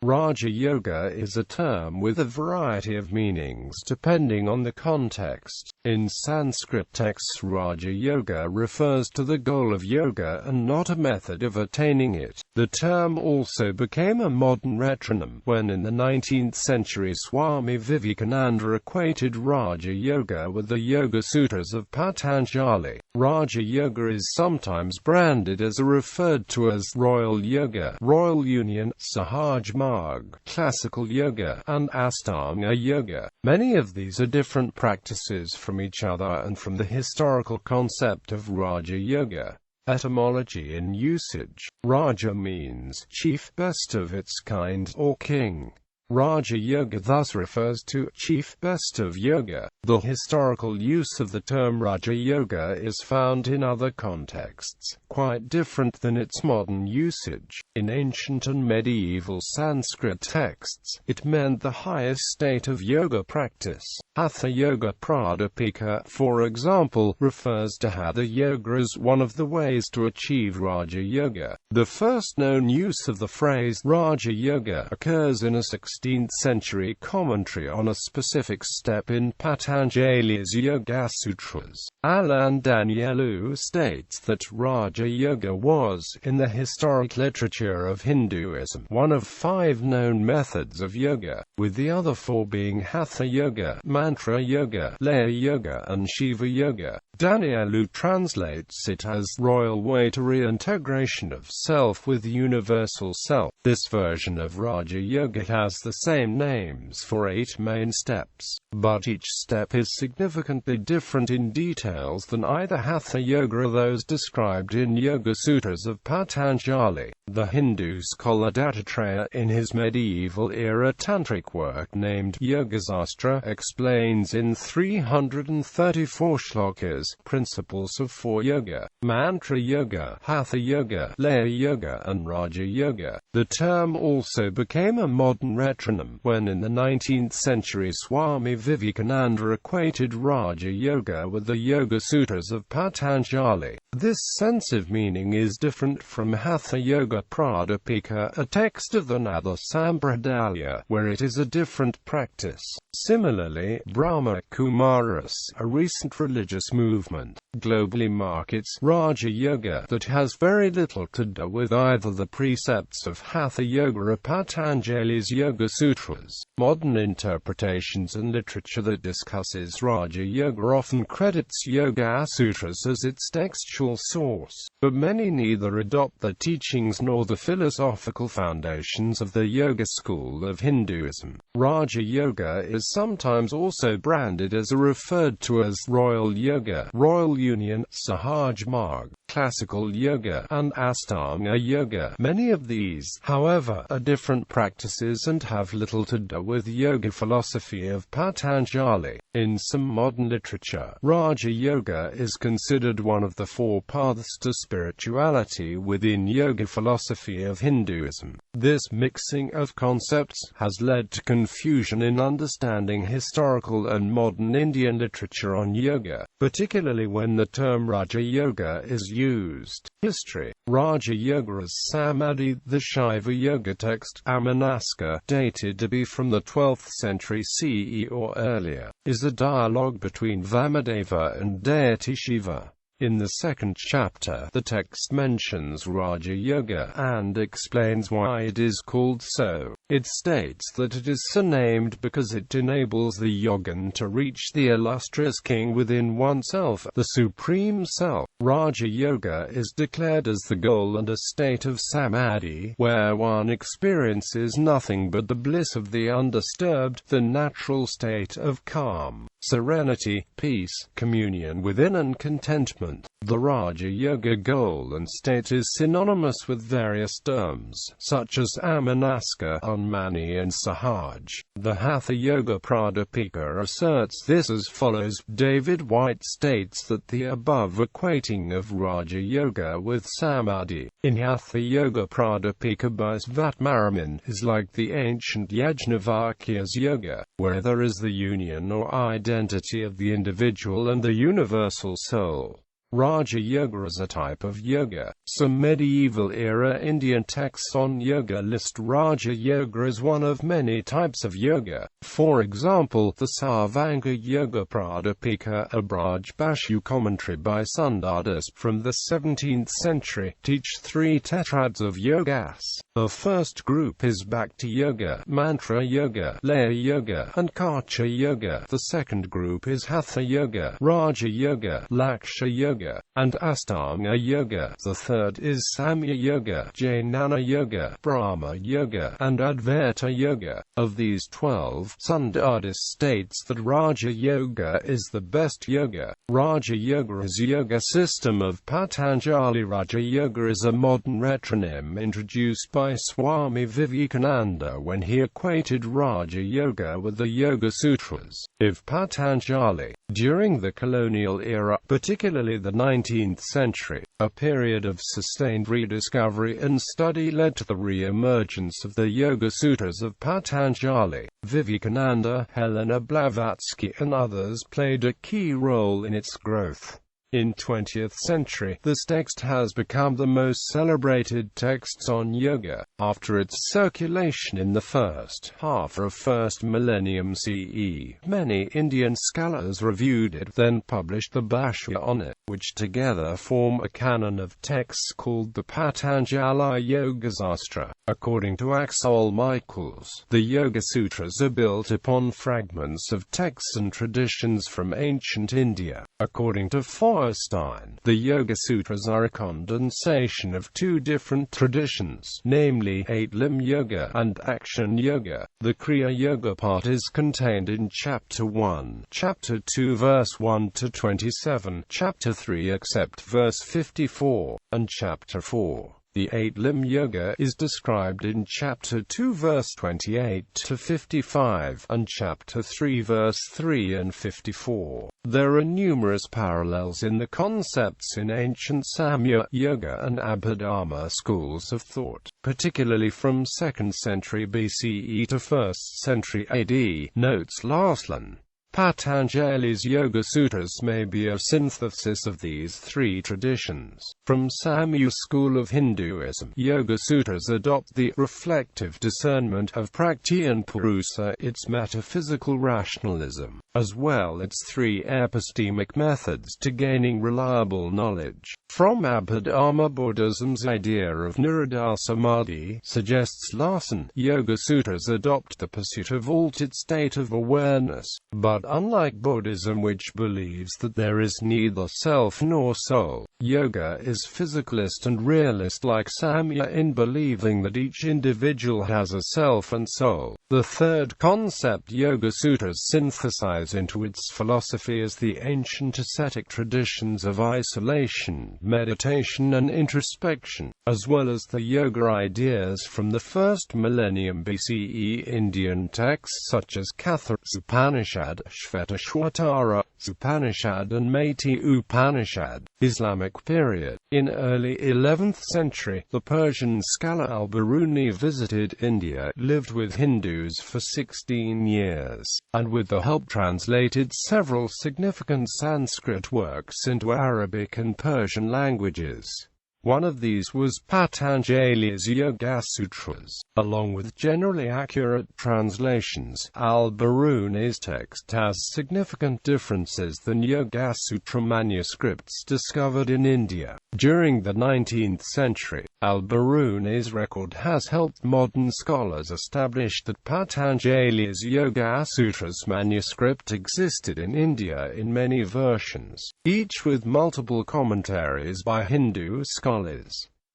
Raja Yoga is a term with a variety of meanings depending on the context. In Sanskrit texts, Raja Yoga refers to the goal of yoga and not a method of attaining it. The term also became a modern retronym when in the 19th century Swami Vivekananda equated Raja Yoga with the Yoga Sutras of Patanjali. Raja Yoga is sometimes branded as or referred to as Royal Yoga, Royal Union, Sahaj, marg, Classical Yoga, and aṣṭānga Yoga. Many of these are different practices from each other and from the historical concept of Raja Yoga. Etymology and usage. Raja means chief, best of its kind, or king. Raja Yoga thus refers to chief, best of yoga. The historical use of the term Raja Yoga is found in other contexts, quite different than its modern usage. In ancient and medieval Sanskrit texts, it meant the highest state of yoga practice. Hatha Yoga Pradipika, for example, refers to Hatha Yoga as one of the ways to achieve Raja Yoga. The first known use of the phrase Raja Yoga occurs in a 16th century commentary on a specific step in Patanjali's Yoga Sutras. Alan Danielu states that Raja Yoga was, in the historic literature of Hinduism, one of 5 known methods of yoga, with the other 4 being Hatha Yoga, Mantra Yoga, Laya Yoga, and Shiva Yoga. Danielu translates it as royal way to reintegration of self with universal self. This version of Raja Yoga has the same names for 8 main steps, but each step is significantly different in details than either Hatha Yoga or those described in Yoga Sutras of Patanjali. The Hindu scholar Dattatreya, in his medieval-era tantric work named Yoga Sutras, explains in 334 shlokas principles of 4 yoga: Mantra Yoga, Hatha Yoga, Laya Yoga, and Raja Yoga. The term also became a modern retronym when in the 19th century Swami Vivekananda equated Raja Yoga with the Yoga Sutras of Patanjali. This sense of meaning is different from Hatha Yoga Pradipika, a text of the Nada Sampradaya, where it is a different practice. Similarly, Brahma Kumaris, a recent religious movement, globally markets Raja Yoga that has very little to do with either the precepts of Hatha Yoga or Patanjali's Yoga Sutras. Modern interpretations and literature that discusses Raja Yoga often credits Yoga Sutras as its textual source, but many neither adopt the teachings nor the philosophical foundations of the yoga school of Hinduism. Raja Yoga is sometimes also branded as or referred to as Royal Yoga, Royal Union, Sahaj, marg, Classical Yoga, and aṣṭānga Yoga. Many of these, however, are different practices and have little to do with yoga philosophy of Patanjali. In some modern literature, Raja Yoga is considered one of the 4 paths to spirituality within yoga philosophy of Hinduism. This mixing of concepts has led to confusion in understanding historical and modern Indian literature on yoga, particularly when the term Raja Yoga is used. History. Raja Yoga as Samadhi. The Shiva Yoga text, Amanaska, dated to be from the 12th century CE or earlier, is a dialogue between Vamadeva and deity Shiva. In the 2nd chapter, the text mentions Raja Yoga and explains why it is called so. It states that it is so named because it enables the yogin to reach the illustrious king within oneself, the supreme self. Raja Yoga is declared as the goal and a state of samadhi, where one experiences nothing but the bliss of the undisturbed, the natural state of calm, serenity, peace, communion within and contentment. The Raja Yoga goal and state is synonymous with various terms, such as Amanaska, Unmani, and Sahaj. The Hatha Yoga Pradipika asserts this as follows. David White states that the above equating of Raja Yoga with Samadhi, in Hatha Yoga Pradipika by Svatmaraman, is like the ancient Yajnavalkya's yoga, where there is the union or identity of the individual and the universal soul. Raja Yoga is a type of yoga. Some medieval-era Indian texts on yoga list Raja Yoga as one of many types of yoga. For example, the Sarvanga Yoga Pradipika, a Braj-Bhashu commentary by Sundardas from the 17th century, teach three tetrads of yogas. The first group is Bhakti Yoga, Mantra Yoga, Laya Yoga, and Karcha Yoga. The second group is Hatha Yoga, Raja Yoga, Laksha Yoga, and aṣṭānga Yoga. The third is Samya Yoga, Jnana Yoga, Brahma Yoga, and Advaita Yoga. Of these 12, Sundardas states that Raja Yoga is the best yoga. Raja Yoga is a yoga system of Patanjali.Rāja. Yoga is a modern retronym introduced by Swami Vivekananda when he equated Raja Yoga with the Yoga Sutras of Patanjali. During the colonial era, particularly the 19th century, a period of sustained rediscovery and study led to the re-emergence of the Yoga Sutras of Patanjali. Vivekananda, Helena Blavatsky and others played a key role in its growth. In 20th century, this text has become the most celebrated texts on yoga. After its circulation in the first half of first millennium CE, many Indian scholars reviewed it, then published the Bhashya on it, which together form a canon of texts called the Patanjali Yoga Sastra. According to Axel Michaels, the Yoga Sutras are built upon fragments of texts and traditions from ancient India. According to Feuerstein, the Yoga Sutras are a condensation of two different traditions, namely Eight-Limb Yoga and Action Yoga. The Kriya Yoga part is contained in Chapter 1, Chapter 2 verse 1 to 27, Chapter 3 except verse 54, and Chapter 4. The Eight-Limb Yoga is described in Chapter 2 verse 28 to 55, and Chapter 3 verse 3 and 54. There are numerous parallels in the concepts in ancient Samya Yoga and Abhidharma schools of thought, particularly from 2nd century BCE to 1st century AD, notes Larslan. Patanjali's Yoga Sutras may be a synthesis of these three traditions. From Samya school of Hinduism, Yoga Sutras adopt the reflective discernment of Prakti and Purusa, its metaphysical rationalism, as well its three epistemic methods to gaining reliable knowledge. From Abhidharma Buddhism's idea of Nirodha Samadhi, suggests Larson, Yoga Sutras adopt the pursuit of altered state of awareness, but unlike Buddhism, which believes that there is neither self nor soul, yoga is physicalist and realist like Samya in believing that each individual has a self and soul. The third concept Yoga Sutras synthesize into its philosophy is the ancient ascetic traditions of isolation, meditation and introspection, as well as the yoga ideas from the first millennium BCE Indian texts such as Katha Upanishad, Shvetashvatara Upanishad and Maitri Upanishad. Islamic period. In early 11th century, the Persian scholar al-Biruni visited India, lived with Hindus for 16 years, and with the help translated several significant Sanskrit works into Arabic and Persian languages. One of these was Patanjali's Yoga Sutras. Along with generally accurate translations, al-Biruni's text has significant differences than Yoga Sutra manuscripts discovered in India. During the 19th century, al-Biruni's record has helped modern scholars establish that Patanjali's Yoga Sutras manuscript existed in India in many versions, each with multiple commentaries by Hindu scholars.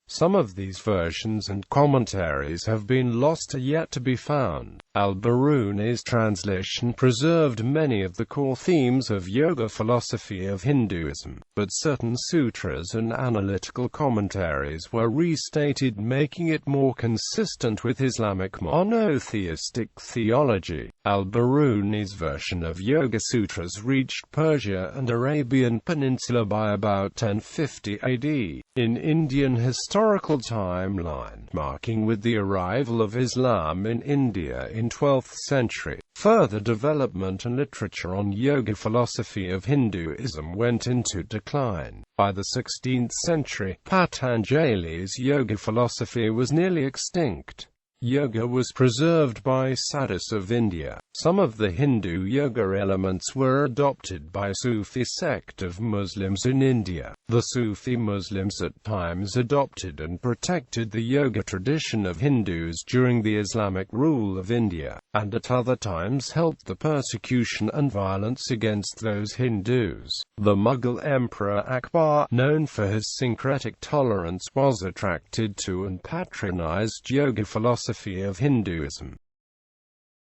Some of these versions and commentaries have been lost or yet to be found. Al-Biruni's translation preserved many of the core themes of yoga philosophy of Hinduism, but certain sutras and analytical commentaries were restated, making it more consistent with Islamic monotheistic theology. Al-Biruni's version of Yoga Sutras reached Persia and Arabian Peninsula by about 1050 AD. In Indian historical timeline, marking with the arrival of Islam in India in in 12th century. Further development and literature on yoga philosophy of Hinduism went into decline. By the 16th century, Patanjali's yoga philosophy was nearly extinct. Yoga was preserved by sadhus of India. Some of the Hindu yoga elements were adopted by Sufi sect of Muslims in India. The Sufi Muslims at times adopted and protected the yoga tradition of Hindus during the Islamic rule of India, and at other times helped the persecution and violence against those Hindus. The Mughal Emperor Akbar, known for his syncretic tolerance, was attracted to and patronized yoga philosophy of Hinduism.